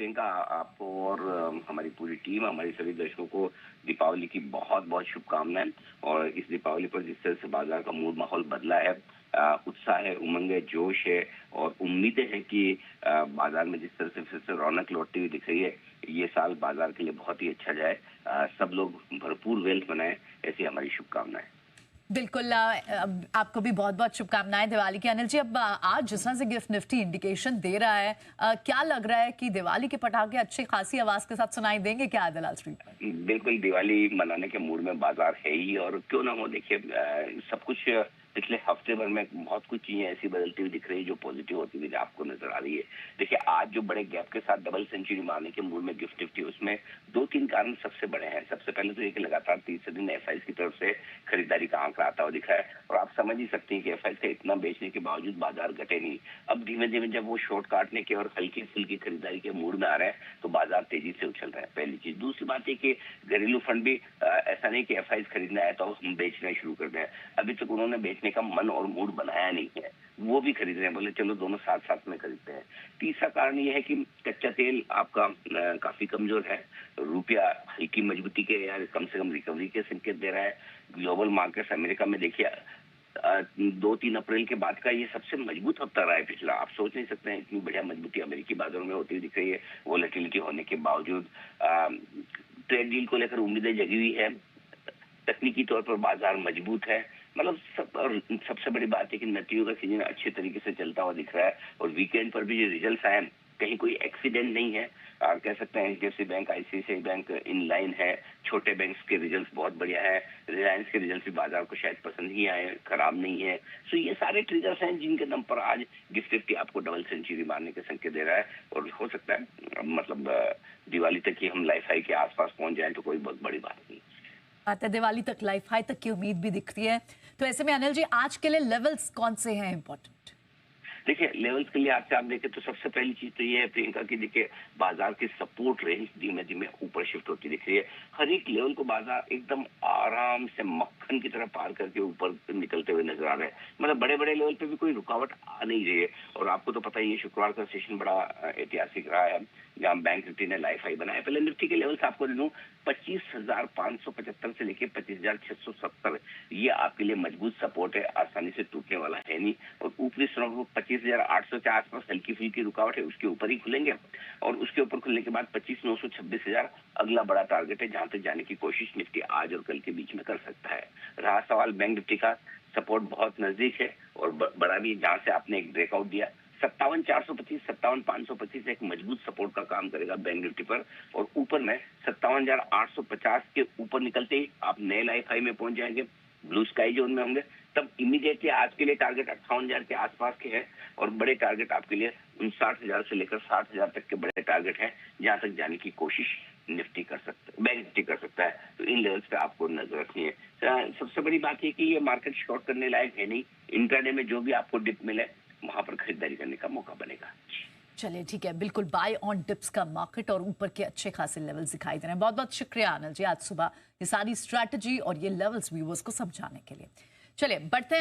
प्रियंका, आपको और हमारी पूरी टीम, हमारी सभी दर्शकों को दीपावली की बहुत बहुत शुभकामनाएं। और इस दीपावली पर जिस तरह से बाजार का मूड माहौल बदला है, उत्साह है, उमंग है, जोश है और उम्मीदें हैं कि बाजार में जिस तरह से फिर से रौनक लौटती हुई दिख रही है, ये साल बाजार के लिए बहुत ही अच्छा जाए। सब लोग भरपूर वेल्थ बनाएं, ऐसी हमारी शुभकामनाएं। बिल्कुल। आपको भी बहुत बहुत शुभकामनाएं दिवाली की। अनिल जी, अब आज जिस तरह से गिफ्ट निफ्टी इंडिकेशन दे रहा है, क्या लग रहा है कि दिवाली के पटाखे अच्छी खासी आवाज के साथ सुनाई देंगे क्या दलाल स्ट्रीट पर? बिल्कुल, दिवाली मनाने के मूड में बाजार है ही, और क्यों ना हो। देखिए, सब कुछ पिछले हफ्ते भर में बहुत कुछ चीजें ऐसी बदलती हुई दिख रही है जो पॉजिटिव होती हुई आपको नजर आ रही है। देखिए, आज जो बड़े गैप के साथ डबल सेंचुरी मारने के मूड में गिफ्ट निफ्टी, उसमें दो तीन कारण सबसे बड़े हैं। सबसे पहले तो ये कि लगातार तीसरे दिन एफआईज की तरफ से खरीदारी का आंकड़ा आता हुआ दिखा है, और आप समझ ही सकते हैं कि एफआईज का इतना बेचने के बावजूद बाजार घटे नहीं। अब धीमे धीमे जब वो शॉर्ट काटने के और हल्की फुल्की खरीदारी के मूड में आ रहे हैं, तो बाजार तेजी से उछल रहा है। पहली चीज। दूसरी बात है कि घरेलू फंड भी ऐसा नहीं कि एफआईज खरीदना है तो हम बेचना शुरू कर दें। अभी तक उन्होंने बेचने का मन और मूड बनाया नहीं है, वो भी खरीद रहे हैं। बोले चलो दोनों साथ साथ में खरीदते हैं। तीसरा कारण ये है कि कच्चा तेल आपका काफी कमजोर है। रुपया हल्की मजबूती के या कम से कम रिकवरी के संकेत दे रहा है। ग्लोबल मार्केट्स अमेरिका में देखिए, 2-3 अप्रैल के बाद का ये सबसे मजबूत हफ्ता रहा है पिछला। आप सोच नहीं सकते हैं इतनी बढ़िया मजबूती अमेरिकी बाजारों में होती हुई दिख रही है, वोलेटिलिटी होने के बावजूद। ट्रेड डील को लेकर उम्मीदें जगी हुई है। तकनीकी तौर पर बाजार मजबूत है। मतलब और सबसे बड़ी बात है कि नकदियों का सीजन अच्छे तरीके से चलता हुआ दिख रहा है, और वीकेंड पर भी जो रिजल्ट आए, कहीं कोई एक्सीडेंट नहीं है। कह सकते हैं HDFC bank, ICICI bank in line है। छोटे बैंक्स के रिजल्ट्स बहुत बढ़िया है। रिलायंस के रिजल्ट्स भी बाजार को शायद पसंद ही आए, खराब नहीं है। सो ये सारे ट्रिगर्स हैं जिनके दम पर आज गिफ्ट निफ्टी आपको डबल सेंचुरी मारने के संकेत दे रहा है, और हो सकता है मतलब दिवाली तक ही हम लाइफ हाई के आसपास पहुंच जाए तो कोई बहुत बड़ी बात नहीं। आता दिवाली तक लाइफ हाई तक की उम्मीद भी दिखती है। तो ऐसे में अनिल जी, आज के लिए लेवल्स कौन से हैं इंपॉर्टेंट? देखिए, लेवल्स के लिए आज से आप देखें तो सबसे पहली चीज तो ये है प्रियंका की, देखिए बाजार की सपोर्ट रेंज धीमे धीमे ऊपर शिफ्ट होती दिख रही है। हर एक लेवल को बाजार एकदम आराम से मक्खन की तरह पार करके ऊपर निकलते हुए नजर आ रहे हैं। मतलब बड़े बड़े लेवल पे भी कोई रुकावट आ नहीं रही है। और आपको तो पता ही है, शुक्रवार का सेशन बड़ा ऐतिहासिक रहा है, जहाँ बैंक निफ्टी ने लाइफ हाई बनाया। पहले निफ्टी के लेवल्स आपको दे दूं, 25,575 से लेके 25,670, ये आपके लिए मजबूत सपोर्ट है, आसानी से टूटने वाला है नहीं। और ऊपरी स्तर 25,800 के आसपास हल्की फुल्की रुकावट है, उसके ऊपर ही खुलेंगे, और उसके ऊपर खुलने के बाद 25,900 26,000 अगला बड़ा टारगेट है, जहां तक जाने की कोशिश निफ्टी आज और कल के बीच में कर सकता है। रहा सवाल बैंक निफ्टी का, सपोर्ट बहुत नजदीक है और बड़ा भी, जहां से आपने एक ब्रेकआउट दिया 57,425, 57,525 एक मजबूत सपोर्ट का काम करेगा बैंक निफ्टी पर। और ऊपर में 57,850 के ऊपर निकलते ही आप नए लाइफ हाई में पहुंच जाएंगे, ब्लू स्काई जोन में होंगे। तब इमीडिएटली आज के लिए टारगेट 58,000 के आसपास के हैं, और बड़े टारगेट आपके लिए 59,000 से लेकर 60,000 तक के बड़े टारगेट हैं, जहां तक जाने की कोशिश निफ्टी कर सकता है, बैंक निफ्टी कर सकता है। तो इन लेवल्स पे आपको नजर रखनी है। सबसे बड़ी बात है कि ये मार्केट शॉर्ट करने लायक है नहीं। इंट्राडे में जो भी आपको डिप मिले, वहां पर खरीदारी करने का मौका बनेगा। चलिए ठीक है, बिल्कुल बाय ऑन डिप्स का मार्केट और ऊपर के अच्छे खासे लेवल्स दिखाई दे रहे हैं। बहुत बहुत शुक्रिया अनिल जी, आज सुबह ये सारी स्ट्रैटेजी और ये लेवल्स व्यूअर्स को समझाने के लिए। चलिए बढ़ते हैं।